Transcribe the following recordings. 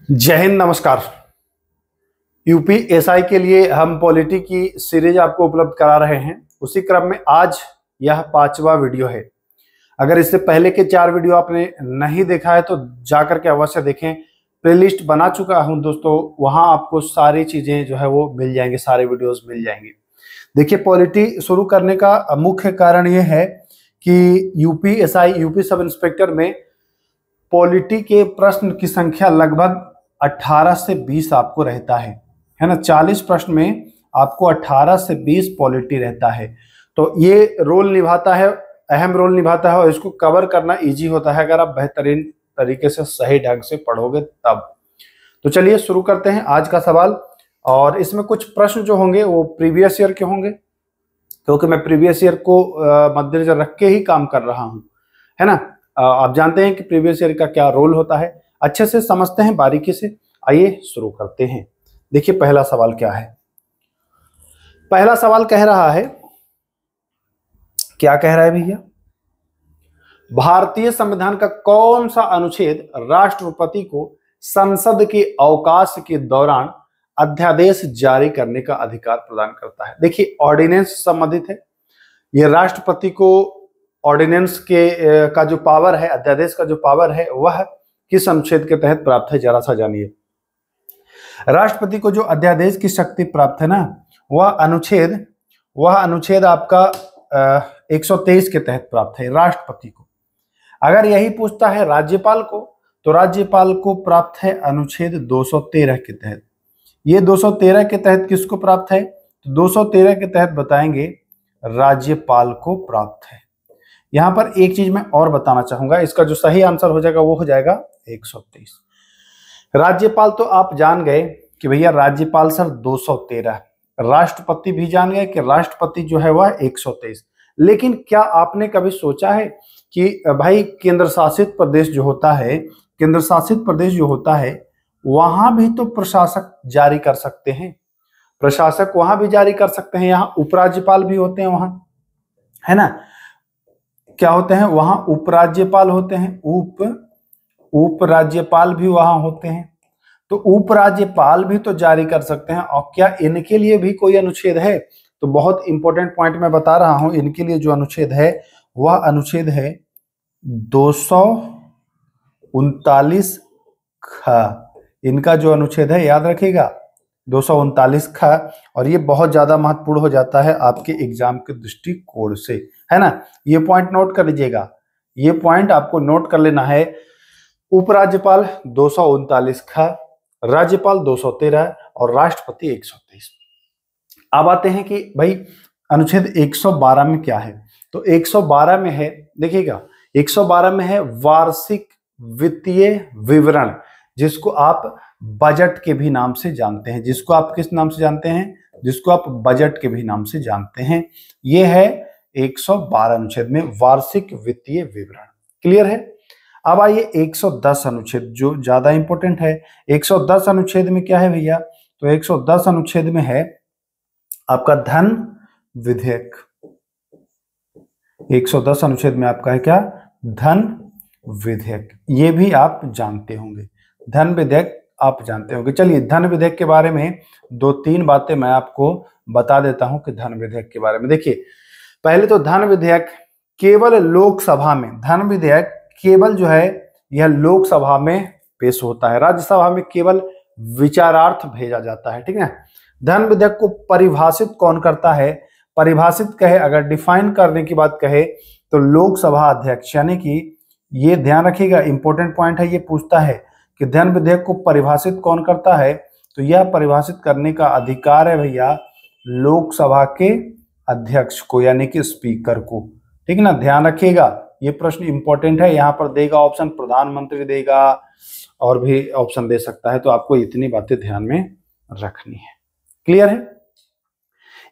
जय हिंद, नमस्कार। यूपीएसआई के लिए हम पॉलिटी की सीरीज आपको उपलब्ध करा रहे हैं। उसी क्रम में आज यह 5वां वीडियो है। अगर इससे पहले के 4 वीडियो आपने नहीं देखा है तो जाकर के अवश्य देखें। प्लेलिस्ट बना चुका हूं दोस्तों, वहां आपको सारी चीजें जो है वो मिल जाएंगे, सारे वीडियोस मिल जाएंगे। देखिए, पॉलिटी शुरू करने का मुख्य कारण यह है कि यूपीएसआई यूपी सब इंस्पेक्टर में पॉलिटी के प्रश्न की संख्या लगभग 18 से 20 आपको रहता है ना। 40 प्रश्न में आपको 18 से 20 पॉलिटी रहता है। तो ये रोल निभाता है, अहम रोल निभाता है, और इसको कवर करना इजी होता है अगर आप बेहतरीन तरीके से सही ढंग से पढ़ोगे तब। तो चलिए शुरू करते हैं आज का सवाल। और इसमें कुछ प्रश्न जो होंगे वो प्रीवियस ईयर के होंगे, क्योंकि मैं प्रीवियस ईयर को मद्देनजर रख के ही काम कर रहा हूं, है ना। आप जानते हैं कि प्रीवियस ईयर का क्या रोल होता है, अच्छे से समझते हैं बारीकी से। आइए शुरू करते हैं। देखिए पहला सवाल क्या है। पहला सवाल कह रहा है, क्या कह रहा है भैया, भारतीय संविधान का कौन सा अनुच्छेद राष्ट्रपति को संसद के अवकाश के दौरान अध्यादेश जारी करने का अधिकार प्रदान करता है। देखिए, ऑर्डिनेंस संबंधित है। यह राष्ट्रपति को ऑर्डिनेंस के का जो पावर है, अध्यादेश का जो पावर है, वह किस अनुच्छेद के तहत प्राप्त है, जरा सा जानिए। राष्ट्रपति को जो अध्यादेश की शक्ति प्राप्त है ना, वह अनुच्छेद आपका 123 के तहत प्राप्त है राष्ट्रपति को। अगर यही पूछता है राज्यपाल को, तो राज्यपाल को प्राप्त है अनुच्छेद 213 के तहत। ये 213 के तहत किसको प्राप्त है, तो 213 के तहत बताएंगे राज्यपाल को प्राप्त है। यहां पर एक चीज मैं और बताना चाहूंगा, इसका जो सही आंसर हो जाएगा वो हो जाएगा 123। राज्यपाल तो आप जान गए कि भैया राज्यपाल सर 213, राष्ट्रपति भी जान गए कि राष्ट्रपति जो है वह 123। लेकिन क्या आपने कभी सोचा है कि भाई केंद्र शासित प्रदेश जो होता है, वहां भी तो प्रशासक जारी कर सकते हैं, प्रशासक वहां भी जारी कर सकते हैं। यहाँ उपराज्यपाल भी होते हैं वहां, है ना। क्या होते हैं वहां, उपराज्यपाल होते हैं, उपराज्यपाल भी वहां होते हैं। तो उपराज्यपाल भी तो जारी कर सकते हैं। और क्या इनके लिए भी कोई अनुच्छेद है, तो बहुत इंपॉर्टेंट पॉइंट मैं बता रहा हूं। इनके लिए जो अनुच्छेद है वह अनुच्छेद है 239 ख। इनका जो अनुच्छेद है, याद रखिएगा, 239 ख। और ये बहुत ज्यादा महत्वपूर्ण हो जाता है आपके एग्जाम के दृष्टिकोण से, है ना। ये पॉइंट नोट कर लीजिएगा, ये पॉइंट आपको नोट कर लेना है। उपराज्यपाल 239 ख, राज्यपाल 213 और राष्ट्रपति 123। अब आते हैं कि भाई अनुच्छेद 112 में क्या है। तो 112 में है, देखिएगा, 112 में है वार्षिक वित्तीय विवरण, जिसको आप बजट के भी नाम से जानते हैं। जिसको आप किस नाम से जानते हैं, जिसको आप बजट के भी नाम से जानते हैं। ये है 112 अनुच्छेद में वार्षिक वित्तीय विवरण। क्लियर है। अब आइए 110 अनुच्छेद, जो ज्यादा इंपॉर्टेंट है। 110 अनुच्छेद में क्या है भैया, तो 110 अनुच्छेद में है आपका धन विधेयक। 110 अनुच्छेद में आपका है क्या, धन विधेयक। ये भी आप जानते होंगे, धन विधेयक आप जानते होंगे। चलिए धन विधेयक के बारे में 2-3 बातें मैं आपको बता देता हूं कि धन विधेयक के बारे में। देखिए, पहले तो धन विधेयक केवल लोकसभा में, धन विधेयक केवल जो है यह लोकसभा में पेश होता है, राज्यसभा में केवल विचारार्थ भेजा जाता है, ठीक है। धन विधेयक को परिभाषित कौन करता है, परिभाषित कहे, अगर डिफाइन करने की बात कहे तो लोकसभा अध्यक्ष। यानी कि ये ध्यान रखिएगा, इंपॉर्टेंट पॉइंट है, ये पूछता है कि धन विधेयक को परिभाषित कौन करता है, तो यह परिभाषित करने का अधिकार है भैया लोकसभा के अध्यक्ष को, यानी कि स्पीकर को, ठीक है ना। ध्यान रखिएगा, ये प्रश्न इंपॉर्टेंट है। यहां पर देगा ऑप्शन, प्रधानमंत्री देगा और भी ऑप्शन दे सकता है, तो आपको इतनी बातें ध्यान में रखनी है। क्लियर है।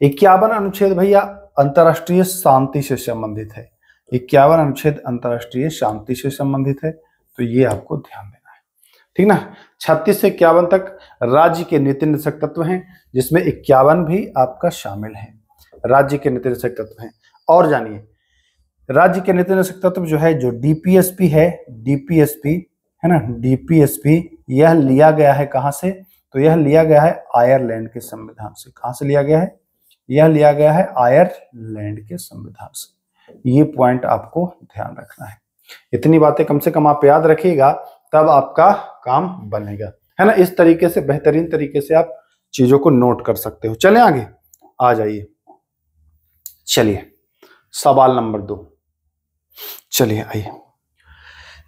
51 अनुच्छेद भैया अंतरराष्ट्रीय शांति से संबंधित है। 51 अनुच्छेद अंतरराष्ट्रीय शांति से संबंधित है, तो ये आपको ध्यान देना है, ठीक ना। 36 से 51 तक राज्य के नीति निर्देशक तत्व हैं, जिसमें 51 भी आपका शामिल है, राज्य के नीति निर्देशक तत्व हैं। और जानिए राज्य के नीति निर्देशक तत्व जो है, जो डीपीएसपी है, डीपीएसपी है ना, डीपीएसपी, यह लिया गया है कहां से? तो यह लिया गया है आयरलैंड के संविधान से। कहां से लिया गया है? यह लिया गया है आयरलैंड के संविधान से। ये पॉइंट आपको ध्यान रखना है। इतनी बातें कम से कम आप याद रखिएगा, तब आपका काम बनेगा, है ना। इस तरीके से, बेहतरीन तरीके से आप चीजों को नोट कर सकते हो। चलें आगे, आ जाइए। चलिए सवाल नंबर 2, चलिए आइए।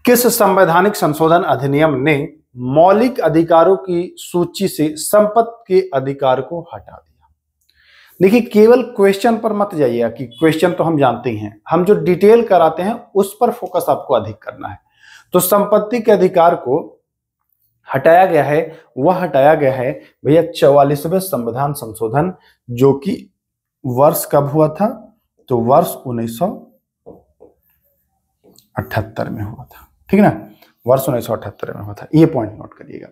किस संवैधानिक संशोधन अधिनियम ने मौलिक अधिकारों की सूची से संपत्ति के अधिकार को हटा दिया? देखिए, केवल क्वेश्चन पर मत जाइएगा कि क्वेश्चन तो हम जानते ही हैं, हम जो डिटेल कराते हैं उस पर फोकस आपको अधिक करना है। तो संपत्ति के अधिकार को हटाया गया है, वह हटाया गया है भैया 44वें संविधान संशोधन, जो कि वर्ष कब हुआ था? तो वर्ष 1978 में हुआ था, ठीक ना, वर्ष 1978 में हुआ था। ये पॉइंट नोट करिएगा।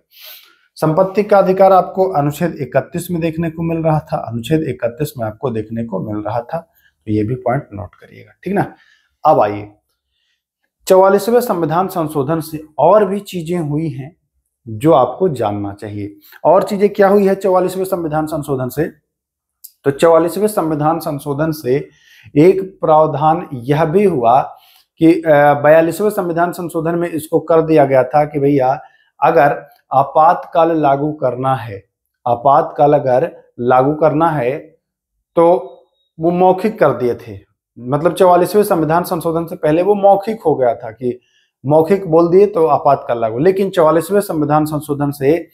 संपत्ति का अधिकार आपको अनुच्छेद 31 में देखने को मिल रहा था, अनुच्छेद 31 में आपको देखने को मिल रहा था, तो ये भी पॉइंट नोट करिएगा, ठीक ना। अब आइए, 44वें संविधान संशोधन से और भी चीजें हुई हैं जो आपको जानना चाहिए। और चीजें क्या हुई है 44वें संविधान संशोधन से? तो 44वें संविधान संशोधन से एक प्रावधान यह भी हुआ कि 42वें संविधान संशोधन में इसको कर दिया गया था कि भैया अगर आपातकाल लागू करना है, आपातकाल अगर लागू करना है तो वो मौखिक कर दिए थे। मतलब 44वें संविधान संशोधन से पहले वो मौखिक हो गया था कि मौखिक बोल दिए तो आपातकाल लागू, लेकिन 44वें संविधान संशोधन से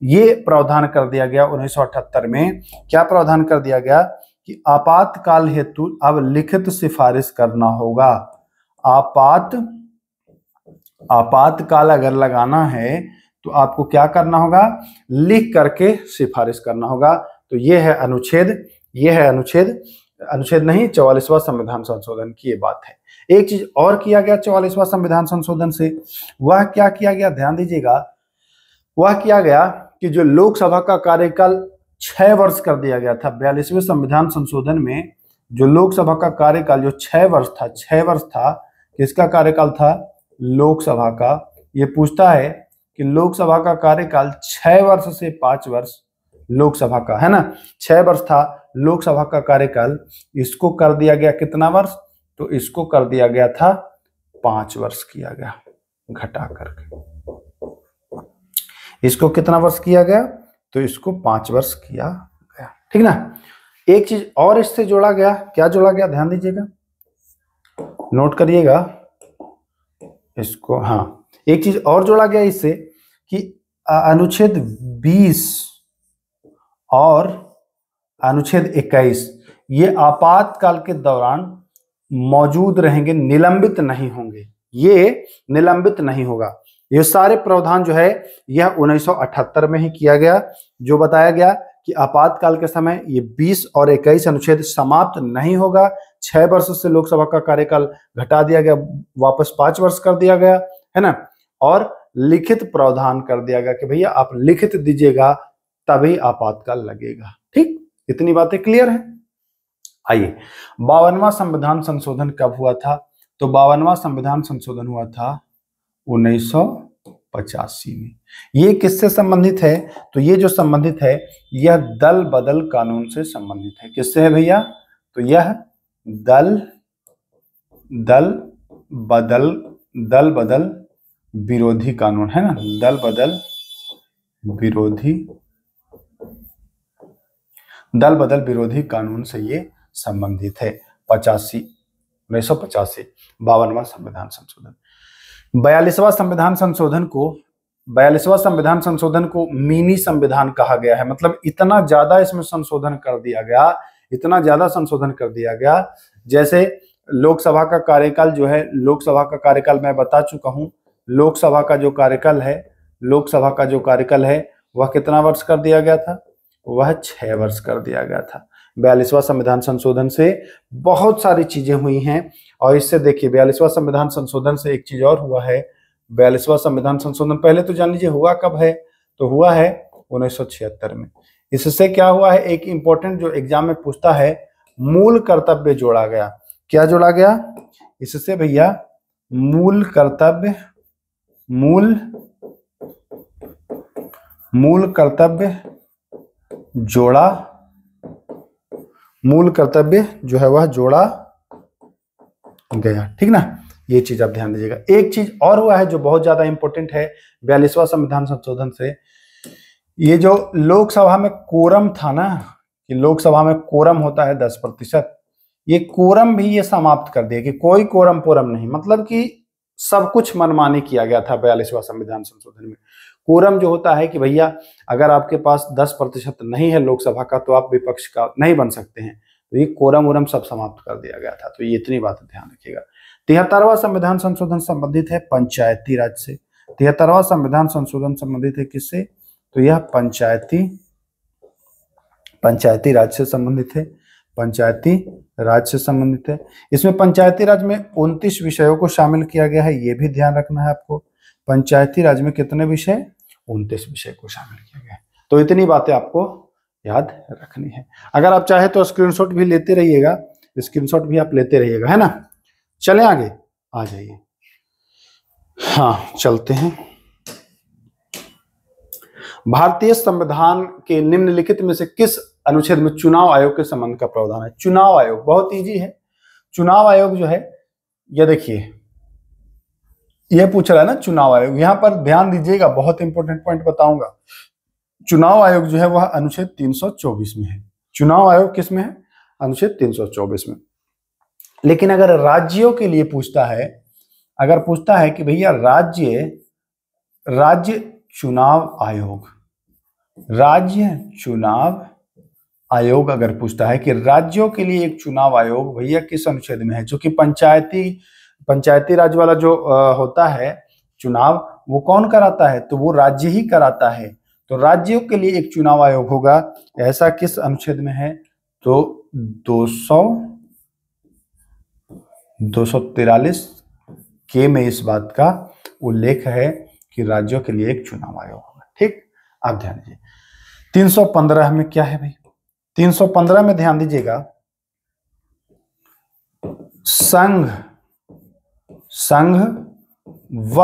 ये प्रावधान कर दिया गया 1978 में। क्या प्रावधान कर दिया गया कि आपातकाल हेतु अब लिखित सिफारिश करना होगा। आपातकाल अगर लगाना है तो आपको क्या करना होगा? लिख करके सिफारिश करना होगा। तो ये है अनुच्छेद, ये है अनुच्छेद नहीं, 44वां संविधान संशोधन की ये बात है। एक चीज और किया गया 44वां संविधान संशोधन से, वह क्या किया गया? ध्यान दीजिएगा। वह किया गया कि जो लोकसभा का कार्यकाल 6 वर्ष कर दिया गया था 42वें संविधान संशोधन में, जो लोकसभा का कार्यकाल जो 6 वर्ष था, किसका कार्यकाल था? लोकसभा का। ये पूछता है कि लोकसभा का कार्यकाल 6 वर्ष से 5 वर्ष लोकसभा का, है ना, 6 वर्ष था लोकसभा का कार्यकाल, इसको कर दिया गया कितना वर्ष? तो इसको कर दिया गया था 5 वर्ष किया गया, घटा करके। इसको कितना वर्ष किया गया? तो इसको 5 वर्ष किया गया, ठीक ना। एक चीज और इससे जोड़ा गया, क्या जोड़ा गया? ध्यान दीजिएगा, नोट करिएगा इसको। हाँ, एक चीज और जोड़ा गया इससे कि अनुच्छेद 20 और अनुच्छेद 21 ये आपातकाल के दौरान मौजूद रहेंगे, निलंबित नहीं होंगे, ये निलंबित नहीं होगा। ये सारे प्रावधान जो है यह 1978 में ही किया गया, जो बताया गया कि आपातकाल के समय ये 20 और 21 अनुच्छेद समाप्त नहीं होगा। 6 वर्ष से लोकसभा का कार्यकाल घटा दिया गया, वापस 5 वर्ष कर दिया गया, है ना। और लिखित प्रावधान कर दिया गया कि भैया आप लिखित दीजिएगा तभी आपातकाल लगेगा, ठीक। इतनी बातें क्लियर है। आइए, 52वां संविधान संशोधन कब हुआ था? तो 52वां संविधान संशोधन हुआ था 1985 में। ये किससे संबंधित है? तो ये जो संबंधित है यह दल बदल कानून से संबंधित है। किससे है भैया? तो यह दल बदल विरोधी कानून, है ना, दल बदल विरोधी कानून से ये संबंधित है। 1985 52वां संविधान संशोधन। 42वां संविधान संशोधन को मिनी संविधान कहा गया है। मतलब इतना ज्यादा इसमें संशोधन कर दिया गया, जैसे लोकसभा का कार्यकाल जो है, लोकसभा का कार्यकाल मैं बता चुका हूं। लोकसभा का जो कार्यकाल है वह कितना वर्ष कर दिया गया था? वह 6 वर्ष कर दिया गया था। 42वां संविधान संशोधन से बहुत सारी चीजें हुई हैं। और इससे देखिए 42वां संविधान संशोधन से एक चीज और हुआ है। 42वां संविधान संशोधन पहले तो जान लीजिए हुआ कब है? तो हुआ है 1976 में। इससे क्या हुआ है? एक इंपॉर्टेंट जो एग्जाम में पूछता है, मूल कर्तव्य जोड़ा गया। क्या जोड़ा गया इससे भैया? मूल कर्तव्य, मूल कर्तव्य जोड़ा, मूल कर्तव्य जो है वह जोड़ा गया। ठीक ना, ये चीज आप ध्यान दीजिएगा। एक चीज और हुआ है जो बहुत ज्यादा इंपॉर्टेंट है 42वां संविधान संशोधन से, ये जो लोकसभा में कोरम था ना, कि लोकसभा में कोरम होता है 10%, ये कोरम भी ये समाप्त कर दिया कि कोई कोरम पोरम नहीं, मतलब कि सब कुछ मनमानी किया गया था 42वां संविधान संशोधन में। कोरम जो होता है कि भैया अगर आपके पास 10% नहीं है लोकसभा का तो आप विपक्ष का नहीं बन सकते हैं, तो ये कोरम वोरम सब समाप्त कर दिया गया था। तो ये इतनी बात ध्यान रखिएगा। 73वां संविधान संशोधन संबंधित है पंचायती राज से। 73वां संविधान संशोधन संबंधित है किससे? तो यह पंचायती राज से संबंधित है, पंचायती राज से संबंधित है। इसमें पंचायती राज में 29 विषयों को शामिल किया गया है, ये भी ध्यान रखना है आपको। पंचायती राज में कितने विषय? 29 विषय को शामिल किया गया है। तो इतनी बातें आपको याद रखनी है। अगर आप चाहे तो स्क्रीनशॉट भी लेते रहिएगा, स्क्रीनशॉट भी आप लेते रहिएगा, है ना। चलें आगे, आ जाइए। हाँ चलते हैं। भारतीय संविधान के निम्नलिखित में से किस अनुच्छेद में चुनाव आयोग के संबंध का प्रावधान है? चुनाव आयोग बहुत इजी है। चुनाव आयोग जो है, ये देखिए, ये पूछ रहा है ना चुनाव आयोग। यहां पर ध्यान दीजिएगा, बहुत इंपॉर्टेंट पॉइंट बताऊंगा। चुनाव आयोग जो है वह अनुच्छेद 324 में है। चुनाव आयोग किस में है? अनुच्छेद 324 में। लेकिन अगर राज्यों के लिए पूछता है, अगर पूछता है कि भैया राज्य चुनाव आयोग, राज्य चुनाव आयोग अगर पूछता है कि राज्यों के लिए एक चुनाव आयोग भैया किस अनुच्छेद में है, जो कि पंचायती राज वाला जो होता है चुनाव, वो कौन कराता है? तो वो राज्य ही कराता है। तो राज्यों के लिए एक चुनाव आयोग होगा, ऐसा किस अनुच्छेद में है? तो 243 के में इस बात का उल्लेख है कि राज्यों के लिए एक चुनाव आयोग होगा। ठीक, आप ध्यान दीजिए। 315 में क्या है भाई? 315 में ध्यान दीजिएगा, संघ व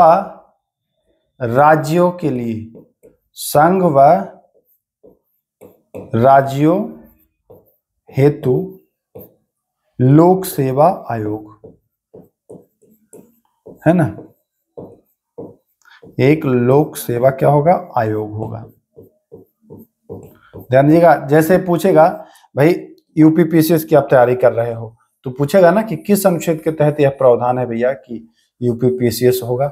राज्यों के लिए, संघ व राज्यों हेतु लोक सेवा आयोग, है ना। एक लोक सेवा क्या होगा? आयोग होगा। ध्यान दीजिएगा, जैसे पूछेगा भाई यूपीपीसीएस की आप तैयारी कर रहे हो तो पूछेगा ना कि किस अनुच्छेद के तहत यह प्रावधान है भैया कि यूपीपीसीएस होगा,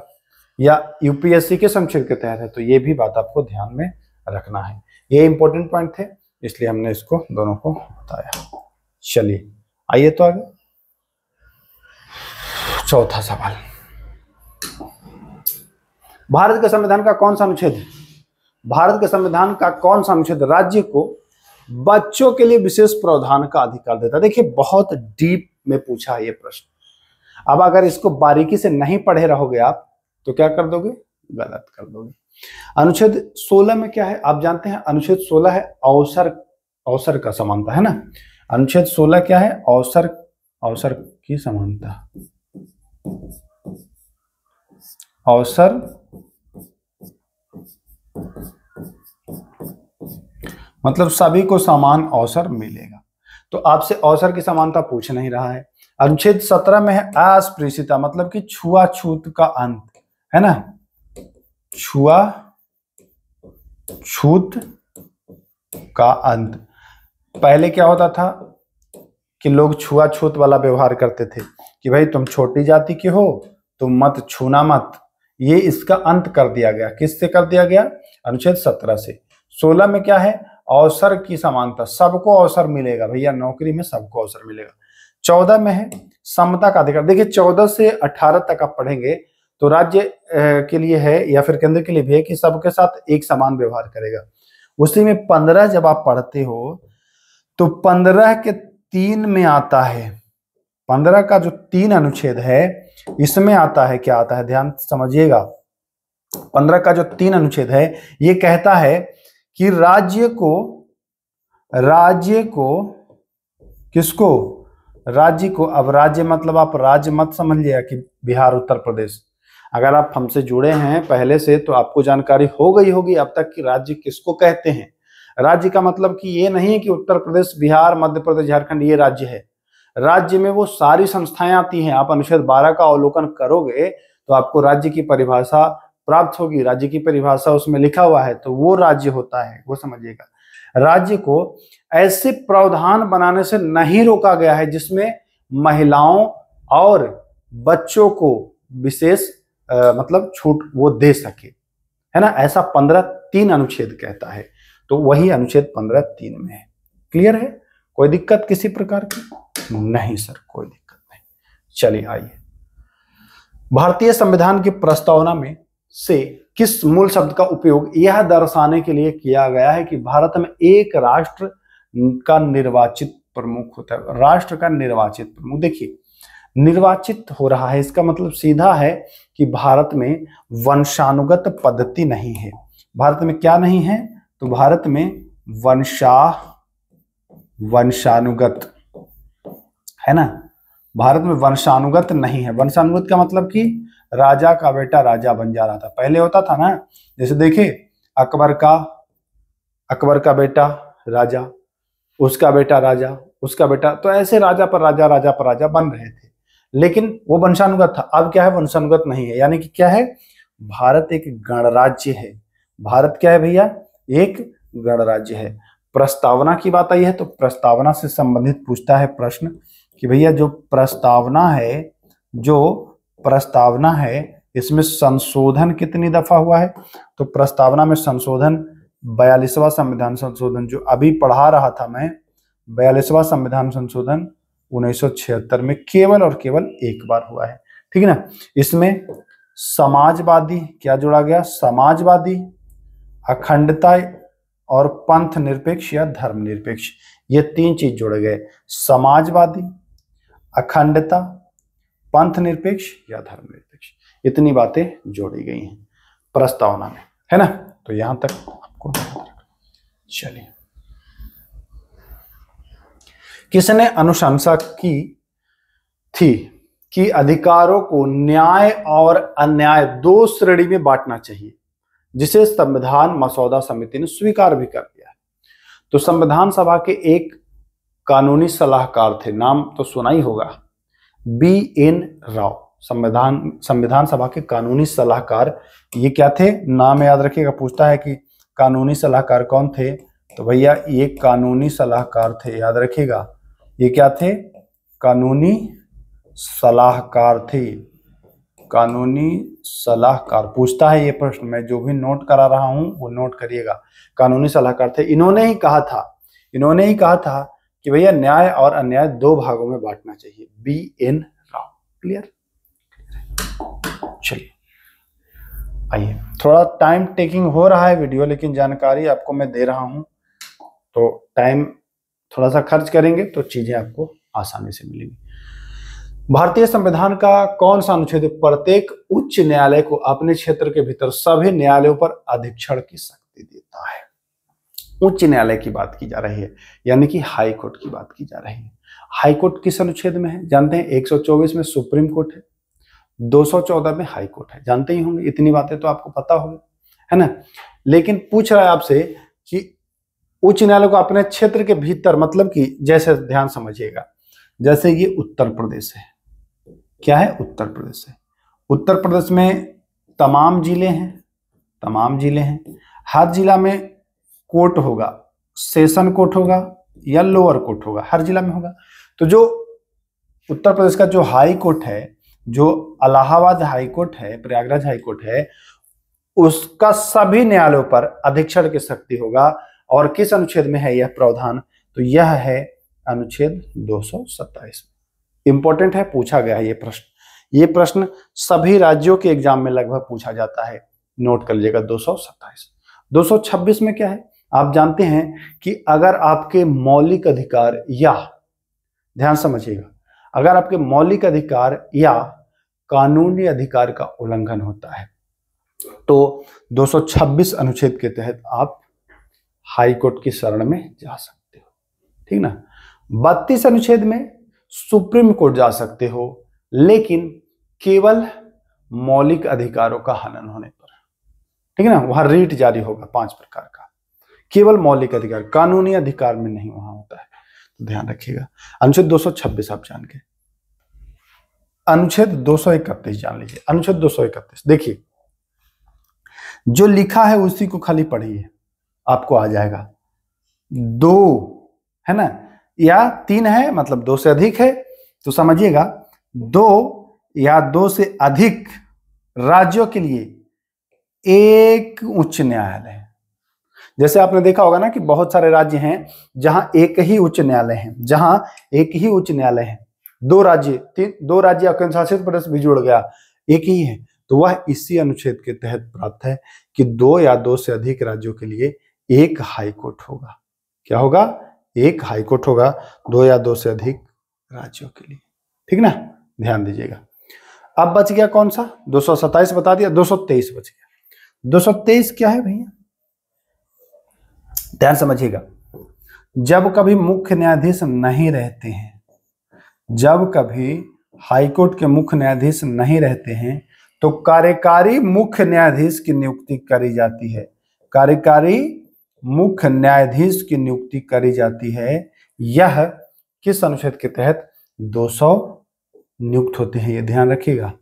या यूपीएससी के अनुच्छेद के तहत है, तो ये भी बात आपको ध्यान में रखना है। ये इंपॉर्टेंट पॉइंट थे, इसलिए हमने इसको दोनों को बताया। चलिए आइए तो आगे, चौथा सवाल। भारत के संविधान का कौन सा अनुच्छेद है? भारत के संविधान का कौन सा अनुच्छेद राज्य को बच्चों के लिए विशेष प्रावधान का अधिकार देता है? देखिए बहुत डीप में पूछा है ये प्रश्न। अब अगर इसको बारीकी से नहीं पढ़े रहोगे आप तो क्या कर दोगे? गलत कर दोगे। अनुच्छेद 16 में क्या है आप जानते हैं? अनुच्छेद 16 है अवसर का समानता, है ना। अनुच्छेद 16 क्या है? अवसर की समानता, अवसर मतलब सभी को समान अवसर मिलेगा। तो आपसे अवसर की समानता पूछ नहीं रहा है। अनुच्छेद 17 में है अस्पृश्यता, मतलब कि छुआछूत का अंत, है ना। छुआछूत का अंत। पहले क्या होता था कि लोग छुआछूत वाला व्यवहार करते थे कि भाई तुम छोटी जाति के हो, तुम मत छूना मत। ये इसका अंत कर दिया गया। किससे कर दिया गया? अनुच्छेद 17 से। 16 में क्या है? अवसर की समानता, सबको अवसर मिलेगा भैया, नौकरी में सबको अवसर मिलेगा। 14 में है समता का अधिकार। देखिए 14 से 18 तक आप पढ़ेंगे तो राज्य के लिए है या फिर केंद्र के लिए भी है कि सबके साथ एक समान व्यवहार करेगा। उसी में 15 जब आप पढ़ते हो तो 15 के 3 में आता है, 15 का जो 3 अनुच्छेद है इसमें आता है, क्या आता है ध्यान समझिएगा। 15 का जो 3 अनुच्छेद है ये कहता है कि राज्य को किसको? राज्य को, अब राज्य मतलब आप राज्य मत समझ लिया कि बिहार उत्तर प्रदेश। अगर आप हमसे जुड़े हैं पहले से तो आपको जानकारी हो गई होगी अब तक कि राज्य किसको कहते हैं। राज्य का मतलब कि ये नहीं है कि उत्तर प्रदेश, बिहार, मध्य प्रदेश, झारखंड ये राज्य है। राज्य में वो सारी संस्थाएं आती हैं। आप अनुच्छेद 12 का अवलोकन करोगे तो आपको राज्य की परिभाषा प्राप्त होगी। राज्य की परिभाषा उसमें लिखा हुआ है, तो वो राज्य होता है, वो समझिएगा। राज्य को ऐसे प्रावधान बनाने से नहीं रोका गया है जिसमें महिलाओं और बच्चों को विशेष मतलब छूट वो दे सके, है ना। ऐसा 15(3) अनुच्छेद कहता है, तो वही अनुच्छेद 15(3) में है। क्लियर है? कोई दिक्कत किसी प्रकार की? नहीं सर, कोई दिक्कत नहीं। चलिए आइए, भारतीय संविधान की प्रस्तावना में से किस मूल शब्द का उपयोग यह दर्शाने के लिए किया गया है कि भारत में एक राष्ट्र का निर्वाचित प्रमुख होता है। राष्ट्र का निर्वाचित प्रमुख, देखिए निर्वाचित हो रहा है, इसका मतलब सीधा है कि भारत में वंशानुगत पद्धति नहीं है। भारत में क्या नहीं है? तो भारत में वंशानुगत है ना। भारत में वंशानुगत नहीं है। वंशानुगत का मतलब कि राजा का बेटा राजा बन जा रहा था, पहले होता था ना। जैसे देखिए अकबर का बेटा राजा, उसका बेटा राजा, उसका बेटा, तो ऐसे राजा पर राजा, राजा पर राजा बन रहे थे, लेकिन वो वंशानुगत था। अब क्या है? वंशानुगत नहीं है। यानी कि क्या है? भारत एक गणराज्य है। भारत क्या है भैया? एक गणराज्य है। प्रस्तावना की बात आई है तो प्रस्तावना से संबंधित पूछता है प्रश्न कि भैया जो प्रस्तावना है इसमें संशोधन कितनी दफा हुआ है? तो प्रस्तावना में संशोधन 42वां संविधान संशोधन जो अभी पढ़ा रहा था मैं, 42वां संविधान संशोधन 1976 में केवल और केवल एक बार हुआ है। ठीक है ना। इसमें समाजवादी क्या जोड़ा गया? समाजवादी, अखंडता और पंथ निरपेक्ष या धर्मनिरपेक्ष, ये 3 चीज जोड़े गए। समाजवादी, अखंडता, पंथ निरपेक्ष या धर्मनिरपेक्ष, इतनी बातें जोड़ी गई हैं प्रस्तावना में, है ना। तो यहां तक आपको चलिए, किसने अनुशंसा की थी कि अधिकारों को न्याय और अन्याय 2 श्रेणी में बांटना चाहिए, जिसे संविधान मसौदा समिति ने स्वीकार भी कर लिया है। तो संविधान सभा के एक कानूनी सलाहकार थे, नाम तो सुना ही होगा, BN राव। संविधान सभा के कानूनी सलाहकार ये क्या थे? नाम याद रखिएगा, पूछता है कि कानूनी सलाहकार कौन थे, तो भैया ये कानूनी सलाहकार थे, याद रखिएगा। ये क्या थे? कानूनी सलाहकार थे। कानूनी सलाहकार पूछता है ये प्रश्न, मैं जो भी नोट करा रहा हूं वो नोट करिएगा। कानूनी सलाहकार थे। इन्होंने ही कहा था कि भैया न्याय और अन्याय 2 भागों में बांटना चाहिए। BN राव। क्लियर? चलिए आइए, थोड़ा टाइम टेकिंग हो रहा है वीडियो, लेकिन जानकारी आपको मैं दे रहा हूं, तो टाइम थोड़ा सा खर्च करेंगे तो चीजें आपको आसानी से मिलेंगी। भारतीय संविधान का कौन सा अनुच्छेद प्रत्येक उच्च न्यायालय को अपने क्षेत्र के भीतर सभी न्यायालयों पर अधीक्षण की शक्ति देता है? उच्च न्यायालय की बात की जा रही है, यानी कि हाई कोर्ट की बात की जा रही है। हाई कोर्ट किस अनुच्छेद में है? जानते हैं 124 में सुप्रीम कोर्ट है, 214 में हाई कोर्ट है, जानते ही होंगे, इतनी बातें तो आपको पता होगी, है ना। लेकिन पूछ रहा है आपसे कि उच्च न्यायालय को अपने क्षेत्र के भीतर, मतलब कि जैसे ध्यान समझिएगा, जैसे ये उत्तर प्रदेश है, क्या है? उत्तर प्रदेश है। उत्तर प्रदेश में तमाम जिले हैं, हर जिला में कोर्ट होगा, सेशन कोर्ट होगा या लोअर कोर्ट होगा, हर जिला में होगा। तो जो उत्तर प्रदेश का जो हाई कोर्ट है, जो इलाहाबाद हाई कोर्ट है, प्रयागराज हाई कोर्ट है, उसका सभी न्यायालयों पर अधीक्षण की शक्ति होगा। और किस अनुच्छेद में है यह प्रावधान? तो यह है अनुच्छेद 227। इंपॉर्टेंट है, पूछा गया है ये प्रश्न सभी राज्यों के एग्जाम में लगभग पूछा जाता है, नोट कर लीजिएगा। 227। 226 में क्या है? आप जानते हैं कि अगर आपके मौलिक अधिकार या, ध्यान समझिएगा, अगर आपके मौलिक अधिकार या कानूनी अधिकार का उल्लंघन होता है तो 226 अनुच्छेद के तहत आप हाई कोर्ट की शरण में जा सकते हो। ठीक ना। 32 अनुच्छेद में सुप्रीम कोर्ट जा सकते हो, लेकिन केवल मौलिक अधिकारों का हनन होने पर। ठीक है ना, वहां रीट जारी होगा 5 प्रकार का, केवल मौलिक अधिकार, कानूनी अधिकार में नहीं वहां होता है, तो ध्यान रखिएगा। अनुच्छेद 226 आप जान गए। अनुच्छेद 231 जान लीजिए। अनुच्छेद 231 देखिए, जो लिखा है उसी को खाली पढ़िए, आपको आ जाएगा। 2 है ना, या 3 है, मतलब 2 से अधिक है, तो समझिएगा 2 या 2 से अधिक राज्यों के लिए एक उच्च न्यायालय है। जैसे आपने देखा होगा ना कि बहुत सारे राज्य हैं जहां एक ही उच्च न्यायालय है, जहां एक ही उच्च न्यायालय है। 2 राज्य 2 राज्य केंद्र शासित प्रदेश भी जुड़ गया, एक ही है, तो वह इसी अनुच्छेद के तहत प्राप्त है कि 2 या 2 से अधिक राज्यों के लिए एक हाई कोर्ट होगा। क्या होगा? एक हाई कोर्ट होगा 2 या 2 से अधिक राज्यों के लिए। ठीक ना, ध्यान दीजिएगा। अब बच गया कौन सा? 227 बता दिया, 223 बच गया। 223 क्या है भैया? ध्यान समझिएगा। जब कभी मुख्य न्यायाधीश नहीं रहते हैं, जब कभी हाईकोर्ट के मुख्य न्यायाधीश नहीं रहते हैं, तो कार्यकारी मुख्य न्यायाधीश की नियुक्ति करी जाती है। कार्यकारी मुख्य न्यायाधीश की नियुक्ति करी जाती है। यह किस अनुच्छेद के तहत? 200 नियुक्त होते हैं, ये ध्यान रखिएगा,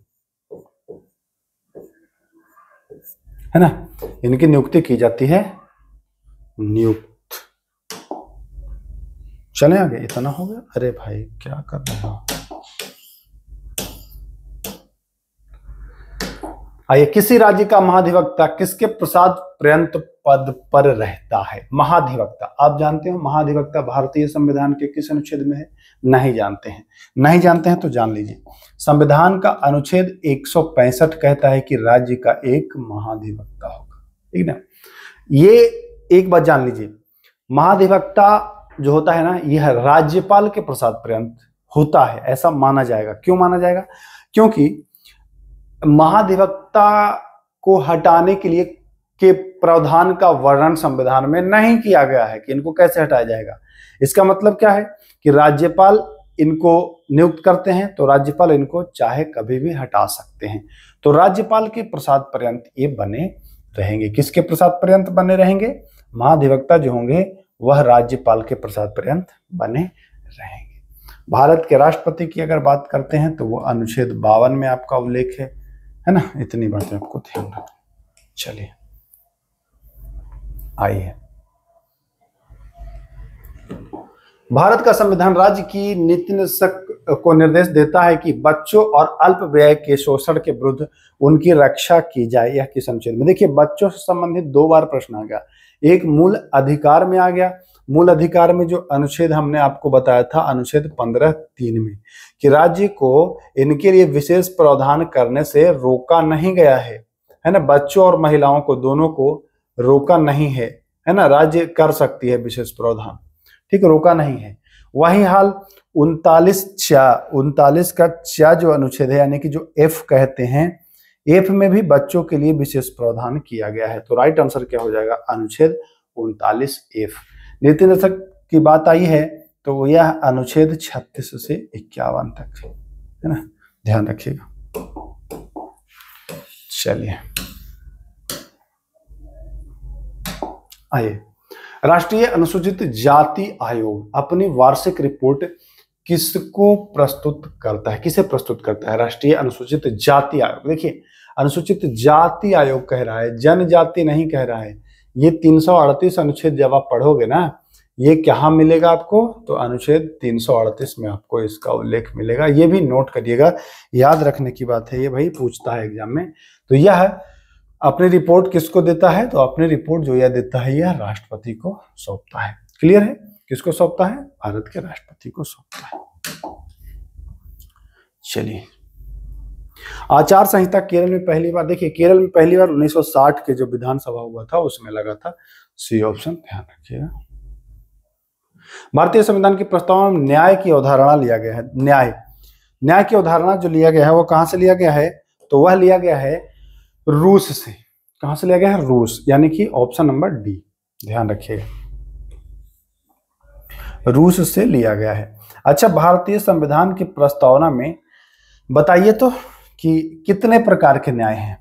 है ना। इनकी नियुक्ति की जाती है, नियुक्त। चले आगे, इतना हो गया। अरे भाई क्या कर रहे हो? आइए, किसी राज्य का महाधिवक्ता किसके प्रसाद पर्यंत पद पर रहता है? महाधिवक्ता, आप जानते हो महाधिवक्ता भारतीय संविधान के किस अनुच्छेद में है? नहीं जानते हैं? नहीं जानते हैं तो जान लीजिए। संविधान का अनुच्छेद 165 कहता है कि राज्य का एक महाधिवक्ता होगा। ठीक ना, ये एक बात जान लीजिए। महाधिवक्ता जो होता है ना, यह राज्यपाल के प्रसाद पर्यंत होता है, ऐसा माना जाएगा। क्यों माना जाएगा? क्योंकि महाधिवक्ता को हटाने के लिए के प्रावधान का वर्णन संविधान में नहीं किया गया है कि इनको कैसे हटाया जाएगा। इसका मतलब क्या है कि राज्यपाल इनको नियुक्त करते हैं, तो राज्यपाल इनको चाहे कभी भी हटा सकते हैं। तो राज्यपाल के प्रसाद पर्यंत ये बने रहेंगे। किसके प्रसाद पर्यंत बने रहेंगे? महाधिवक्ता जो होंगे वह राज्यपाल के प्रसाद पर्यंत बने रहेंगे। भारत के राष्ट्रपति की अगर बात करते हैं तो वो अनुच्छेद 52 में आपका उल्लेख है ना। इतनी बातें आपको ध्यान रखना। चलिए आइए, भारत का संविधान राज्य की नीति निर्देशक को निर्देश देता है कि बच्चों और अल्प व्यय के शोषण के विरुद्ध उनकी रक्षा की जाए। यह किस अनुच्छेद में? देखिए, बच्चों से संबंधित 2 बार प्रश्न आ गया। एक मूल अधिकार में आ गया। मूल अधिकार में जो अनुच्छेद हमने आपको बताया था, अनुच्छेद 15(3) में, कि राज्य को इनके लिए विशेष प्रावधान करने से रोका नहीं गया है ना। बच्चों और महिलाओं को, दोनों को रोका नहीं है ना। राज्य कर सकती है विशेष प्रावधान, ठीक, रोका नहीं है। वही हाल 39 का चा जो अनुच्छेद है, यानी कि जो F कहते हैं, F में भी बच्चों के लिए विशेष प्रावधान किया गया है। तो राइट आंसर क्या हो जाएगा? अनुच्छेद 39F। नीति निर्देशक की बात आई है तो यह अनुच्छेद 36 से 51 तक है ना, ध्यान रखिएगा। चलिए आइए, राष्ट्रीय अनुसूचित जाति आयोग अपनी वार्षिक रिपोर्ट किसको प्रस्तुत करता है? किसे प्रस्तुत करता है? राष्ट्रीय अनुसूचित जाति आयोग। देखिए, अनुसूचित जाति आयोग कह रहा है, जनजाति नहीं कह रहा है। ये 338 अनुच्छेद जब आप पढ़ोगे ना, ये कहाँ मिलेगा आपको? तो अनुच्छेद 338 में आपको इसका उल्लेख मिलेगा। ये भी नोट करिएगा, याद रखने की बात है, ये भाई पूछता है एग्जाम में। तो यह अपनी रिपोर्ट किसको देता है? तो अपनी रिपोर्ट जो यह देता है, यह राष्ट्रपति को सौंपता है। क्लियर है? किसको सौंपता है? भारत के राष्ट्रपति को सौंपता है। चलिए, आचार संहिता केरल में पहली बार, देखिए केरल में पहली बार 1960 के जो विधानसभा हुआ था उसमें लगा था। सी ऑप्शन, ध्यान रखिएगा। भारतीय संविधान की प्रस्तावना में न्याय की अवधारणा लिया गया है। न्याय की अवधारणा जो लिया गया है वो कहां से लिया गया है? तो वह लिया गया है रूस से। कहां से लिया गया है? रूस, यानी कि ऑप्शन नंबर डी, ध्यान रखिएगा, रूस से लिया गया है। अच्छा, भारतीय संविधान की प्रस्तावना में बताइए तो कि कितने प्रकार के न्याय हैं।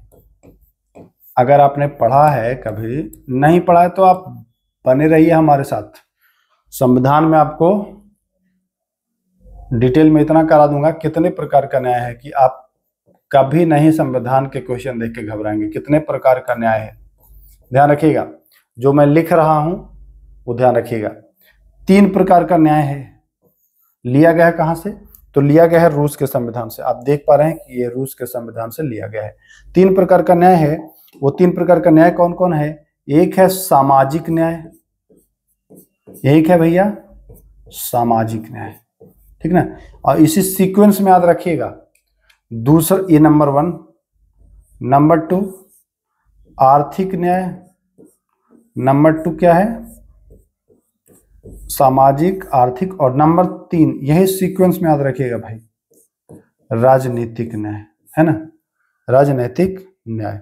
अगर आपने पढ़ा है, कभी नहीं पढ़ा है तो आप बने रहिए हमारे साथ। संविधान में आपको डिटेल में इतना करा दूंगा कितने प्रकार का न्याय है कि आप कभी नहीं संविधान के क्वेश्चन देख के घबराएंगे। कितने प्रकार का न्याय है, ध्यान रखिएगा। जो मैं लिख रहा हूं वो ध्यान रखिएगा। 3 प्रकार का न्याय है। लिया गया है कहां से? तो लिया गया है रूस के संविधान से। आप देख पा रहे हैं कि ये रूस के संविधान से लिया गया है। 3 प्रकार का न्याय है। वो 3 प्रकार का न्याय कौन कौन है? एक है सामाजिक न्याय, एक है भैया सामाजिक न्याय, ठीक ना। और इसी सीक्वेंस में याद रखिएगा। दूसरा, ये नंबर 1, नंबर 2 आर्थिक न्याय, नंबर 2 क्या है? सामाजिक, आर्थिक, और नंबर 3 यही सीक्वेंस में याद रखिएगा भाई, राजनीतिक न्याय, है ना। राजनीतिक न्याय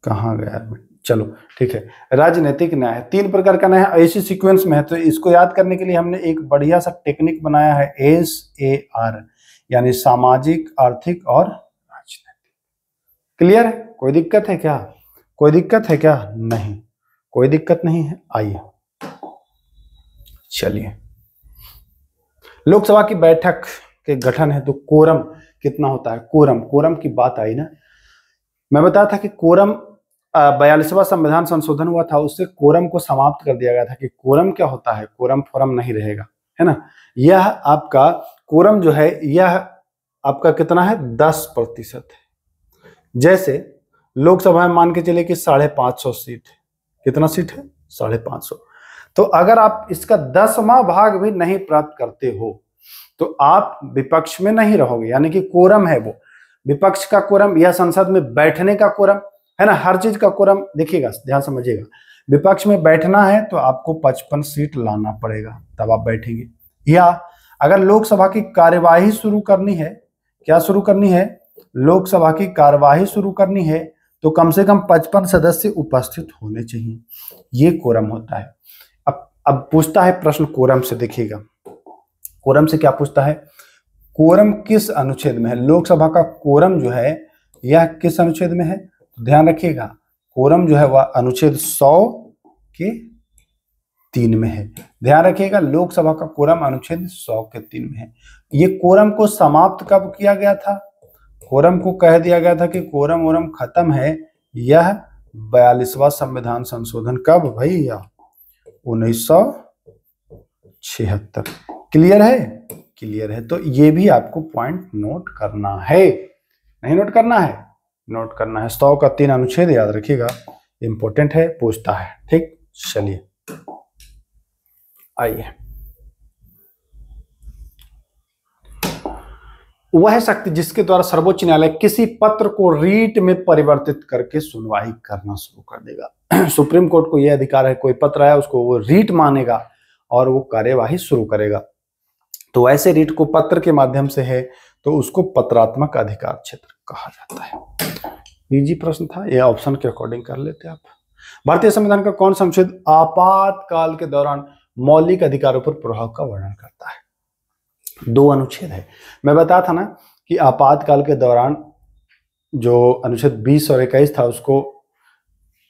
कहाँ गया? चलो ठीक है, राजनीतिक न्याय 3 प्रकार का न्याय है, ऐसी सीक्वेंस में है। तो इसको याद करने के लिए हमने एक बढ़िया सा टेक्निक बनाया है, SAR, यानी सामाजिक, आर्थिक और राजनीतिक। क्लियर है? कोई दिक्कत है क्या? कोई दिक्कत है क्या? नहीं, कोई दिक्कत नहीं है। आइए चलिए, लोकसभा की बैठक के गठन है तो कोरम कितना होता है? कोरम की बात आई ना, मैं बताया था कि कोरम 42वां संविधान संशोधन हुआ था, उससे कोरम को समाप्त कर दिया गया था कि कोरम क्या होता है, कोरम फोरम नहीं रहेगा, है ना। यह आपका कोरम जो है, यह आपका कितना है? 10% है। जैसे लोकसभा में मान के चले कि 550 सीट है। कितना सीट है? 550। तो अगर आप इसका 10वां भाग भी नहीं प्राप्त करते हो तो आप विपक्ष में नहीं रहोगे, यानी कि कोरम है वो विपक्ष का कोरम या संसद में बैठने का कोरम, है ना। हर चीज का कोरम देखिएगा, ध्यान समझिएगा। विपक्ष में बैठना है तो आपको 55 सीट लाना पड़ेगा, तब आप बैठेंगे। या अगर लोकसभा की कार्यवाही शुरू करनी है, क्या शुरू करनी है? लोकसभा की कार्यवाही शुरू करनी है तो कम से कम 55 सदस्य उपस्थित होने चाहिए। ये कोरम होता है। अब पूछता है प्रश्न कोरम से, देखिएगा कोरम से क्या पूछता है? कोरम किस अनुच्छेद में है? लोकसभा का कोरम जो है यह किस अनुच्छेद में है? तो ध्यान रखिएगा, कोरम जो है वह अनुच्छेद 100 के 3 में है। ध्यान रखिएगा, लोकसभा का कोरम अनुच्छेद 100 के 3 में है। ये कोरम को समाप्त कब किया गया था? कोरम को कह दिया गया था कि कोरम वोरम खत्म है। यह 42वां संविधान संशोधन कब भैया? 1976। क्लियर है? क्लियर है। तो ये भी आपको पॉइंट नोट करना है, नहीं नोट करना है? नोट करना है। 100 का 3 अनुच्छेद याद रखिएगा, इंपॉर्टेंट है, पूछता है। ठीक, चलिए आइए। वह शक्ति जिसके द्वारा सर्वोच्च न्यायालय किसी पत्र को रीट में परिवर्तित करके सुनवाई करना शुरू कर देगा। सुप्रीम कोर्ट को यह अधिकार है, कोई पत्र आया उसको वो रीट मानेगा और वो कार्यवाही शुरू करेगा। तो ऐसे रीट को पत्र के माध्यम से है तो उसको पत्रात्मक अधिकार क्षेत्र कहा जाता है। इजी प्रश्न था, ये ऑप्शन के अकॉर्डिंग कर लेते आप। भारतीय संविधान का कौन सा अनुच्छेद आपातकाल के दौरान मौलिक अधिकारों पर प्रभाव का वर्णन करता है? 2 अनुच्छेद है। मैं बताया था ना कि आपातकाल के दौरान जो अनुच्छेद 20 और 21 था उसको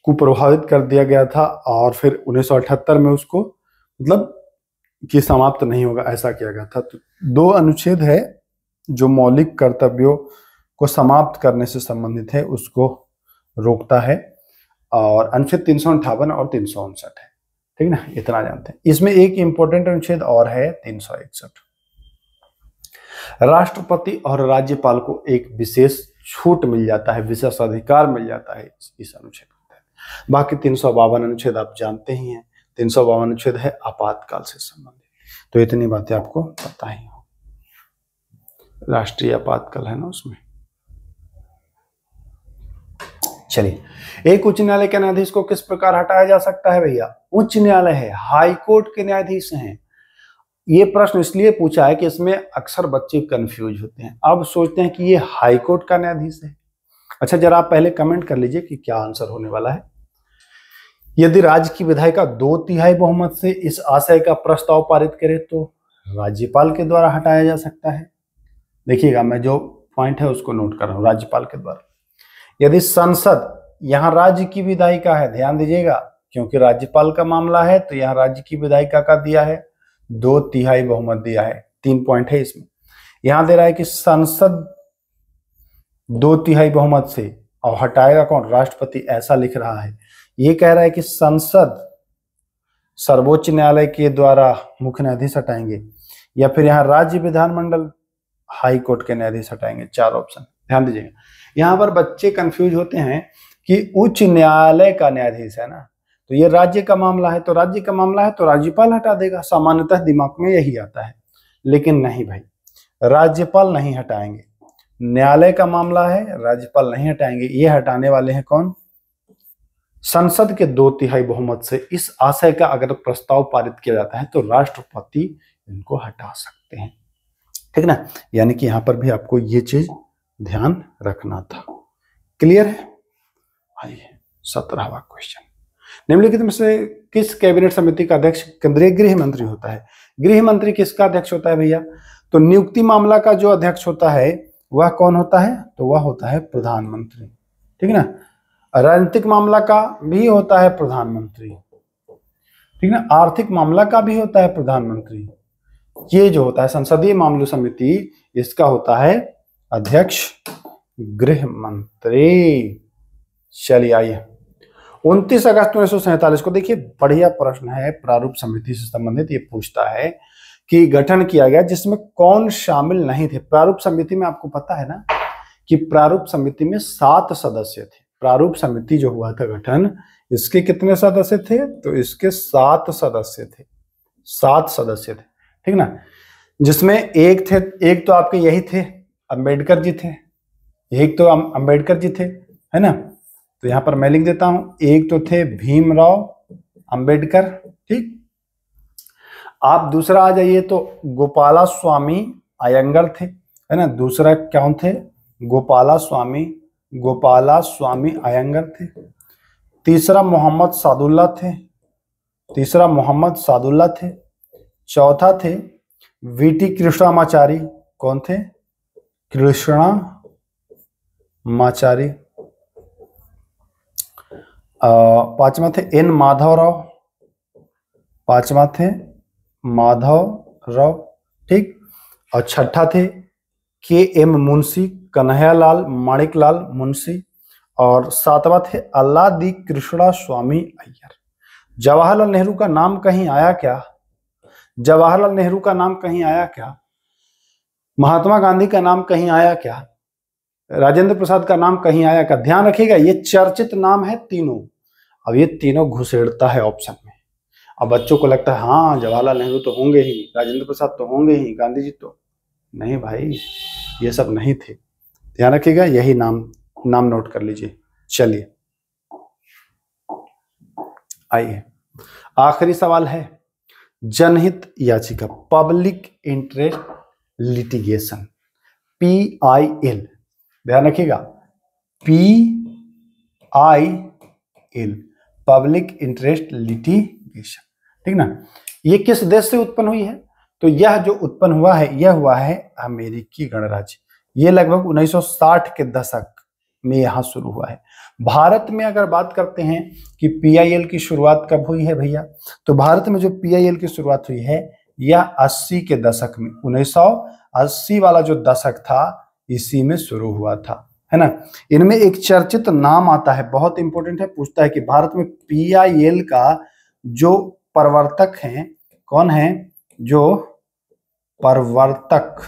कुप्रभावित कर दिया गया था और फिर 1978 में उसको मतलब कि समाप्त नहीं होगा, ऐसा किया गया था। तो 2 अनुच्छेद है जो मौलिक कर्तव्यों को समाप्त करने से संबंधित है, उसको रोकता है, और अनुच्छेद 358 और 359 है। ठीक ना, इतना जानते हैं। इसमें एक इंपॉर्टेंट अनुच्छेद और है 361। राष्ट्रपति और राज्यपाल को एक विशेष छूट मिल जाता है, विशेष अधिकार मिल जाता है इस अनुच्छेद के तहत। बाकी 352 अनुच्छेद आप जानते ही हैं। 352 अनुच्छेद है आपातकाल से संबंधित। तो इतनी बातें आपको पता ही हो। राष्ट्रीय आपातकाल है ना उसमें। चलिए, एक उच्च न्यायालय के न्यायाधीश को किस प्रकार हटाया जा सकता है भैया? उच्च न्यायालय है, हाई कोर्ट के न्यायाधीश हैं। ये प्रश्न इसलिए पूछा है कि इसमें अक्सर बच्चे कंफ्यूज होते हैं, अब सोचते हैं कि ये हाई कोर्ट का न्यायाधीश है। अच्छा, जरा आप पहले कमेंट कर लीजिए कि क्या आंसर होने वाला है। यदि राज्य की विधायिका 2/3 बहुमत से इस आशय का प्रस्ताव पारित करे तो राज्यपाल के द्वारा हटाया जा सकता है। देखिएगा, मैं जो पॉइंट है उसको नोट कर रहा हूं, राज्यपाल के द्वारा। यदि संसद, यहां राज्य की विधायिका है, ध्यान दीजिएगा, क्योंकि राज्यपाल का मामला है तो यहां राज्य की विधायिका का दिया है, 2/3 बहुमत दिया है, 3 पॉइंट है इसमें। यहां दे रहा है कि संसद 2/3 बहुमत से, और हटाएगा कौन, राष्ट्रपति, ऐसा लिख रहा है। ये कह रहा है कि संसद सर्वोच्च न्यायालय के द्वारा मुख्य न्यायाधीश हटाएंगे, या फिर यहाँ राज्य विधानमंडल हाई कोर्ट के न्यायाधीश हटाएंगे। 4 ऑप्शन ध्यान दीजिएगा। यहाँ पर बच्चे कंफ्यूज होते हैं कि उच्च न्यायालय का न्यायाधीश है ना, तो ये राज्य का मामला है, तो राज्य का मामला है तो राज्यपाल हटा देगा, सामान्यतः दिमाग में यही आता है। लेकिन नहीं भाई, राज्यपाल नहीं हटाएंगे। न्यायालय का मामला है, राज्यपाल नहीं हटाएंगे। ये हटाने वाले हैं कौन, संसद के 2/3 बहुमत से। इस आशय का अगर प्रस्ताव पारित किया जाता है तो राष्ट्रपति इनको हटा सकते हैं, ठीक ना। यानी कि यहां पर भी आपको ये चीज ध्यान रखना था। क्लियर है। आइए 17वां क्वेश्चन, निम्नलिखित में से किस कैबिनेट समिति का अध्यक्ष केंद्रीय गृह मंत्री होता है। गृह मंत्री किसका अध्यक्ष होता है भैया, तो नियुक्ति मामला का जो अध्यक्ष होता है वह कौन होता है, तो वह होता है प्रधानमंत्री, ठीक ना। राजनीतिक मामला का भी होता है प्रधानमंत्री, ठीक ना। आर्थिक मामला का भी होता है प्रधानमंत्री। ये जो होता है संसदीय मामलों समिति, इसका होता है अध्यक्ष गृह मंत्री। चलिए आइए 29 अगस्त 1947 को, देखिए बढ़िया प्रश्न है, प्रारूप समिति से संबंधित। ये पूछता है कि गठन किया गया जिसमें कौन शामिल नहीं थे। प्रारूप समिति में आपको पता है ना कि प्रारूप समिति में 7 सदस्य थे। प्रारूप समिति जो हुआ था गठन, इसके कितने सदस्य थे, तो इसके 7 सदस्य थे, 7 सदस्य थे, ठीक ना। जिसमें एक तो आपके यही थे, अंबेडकर जी थे, एक तो अंबेडकर जी थे, है ना। तो यहां पर मैं लिख देता हूं, एक तो थे भीमराव अंबेडकर, ठीक। आप दूसरा आ जाइए तो गोपाला स्वामी अयंगर थे, है ना। दूसरा कौन थे, गोपाला स्वामी अयंगर थे। तीसरा मोहम्मद सादुल्ला थे। चौथा थे वीटी कृष्णामाचारी, कौन थे, कृष्णामाचारी। पांचवा थे एन माधवराव, ठीक। और छठा थे के एम मुंशी, कन्हैयालाल माणिकलाल मुंशी। और 7वां थे अल्लादी कृष्णा स्वामी अय्यर। जवाहरलाल नेहरू का नाम कहीं आया क्या, जवाहरलाल नेहरू का नाम कहीं आया क्या, महात्मा गांधी का नाम कहीं आया क्या, राजेंद्र प्रसाद का नाम कहीं आया क्या। ध्यान रखिएगा, ये चर्चित नाम है तीनों। अब ये तीनों घुसेड़ता है ऑप्शन में। अब बच्चों को लगता है हाँ जवाहरलाल नेहरू तो होंगे ही, राजेंद्र प्रसाद तो होंगे ही, गांधी जी तो नहीं भाई, ये सब नहीं थे। ध्यान रखिएगा, यही नाम नोट कर लीजिए। चलिए आइए, आखिरी सवाल है जनहित याचिका, पब्लिक इंटरेस्ट लिटिगेशन, PIL। ध्यान रखिएगा, PIL, पब्लिक इंटरेस्ट लिटिगेशन, ठीक ना। ये किस देश से उत्पन्न हुई है, तो यह जो उत्पन्न हुआ है, यह हुआ है अमेरिकी गणराज्य। ये लगभग 1960 के दशक में यहां शुरू हुआ है। भारत में अगर बात करते हैं कि PIL की शुरुआत कब हुई है भैया, तो भारत में जो PIL की शुरुआत हुई है यह 80 के दशक में, 1980 वाला जो दशक था इसी में शुरू हुआ था, है ना। इनमें एक चर्चित नाम आता है, बहुत इंपॉर्टेंट है, पूछता है कि भारत में PIL का जो प्रवर्तक हैं, कौन है, जो प्रवर्तक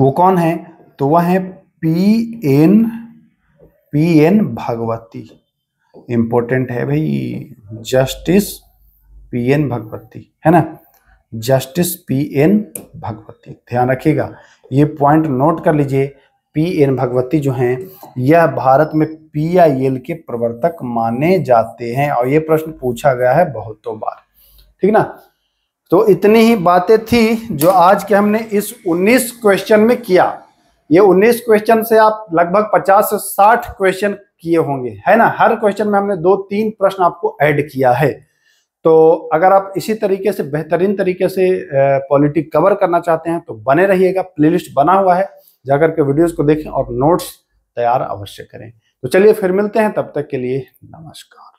वो कौन है, तो वह है PN भगवती। इंपॉर्टेंट है भाई, जस्टिस PN भगवती, है ना, जस्टिस PN भगवती। ध्यान रखिएगा, ये पॉइंट नोट कर लीजिए। PN भगवती जो हैं यह भारत में PIL के प्रवर्तक माने जाते हैं, और ये प्रश्न पूछा गया है बहुतों बार, ठीक ना। तो इतनी ही बातें थी जो आज के हमने इस 19 क्वेश्चन में किया। ये 19 क्वेश्चन से आप लगभग 50 से 60 क्वेश्चन किए होंगे, है ना। हर क्वेश्चन में हमने 2-3 प्रश्न आपको ऐड किया है। तो अगर आप इसी तरीके से बेहतरीन तरीके से पॉलिटी कवर करना चाहते हैं तो बने रहिएगा, प्लेलिस्ट बना हुआ है, जाकर के वीडियोस को देखें और नोट्स तैयार अवश्य करें। तो चलिए फिर मिलते हैं, तब तक के लिए नमस्कार।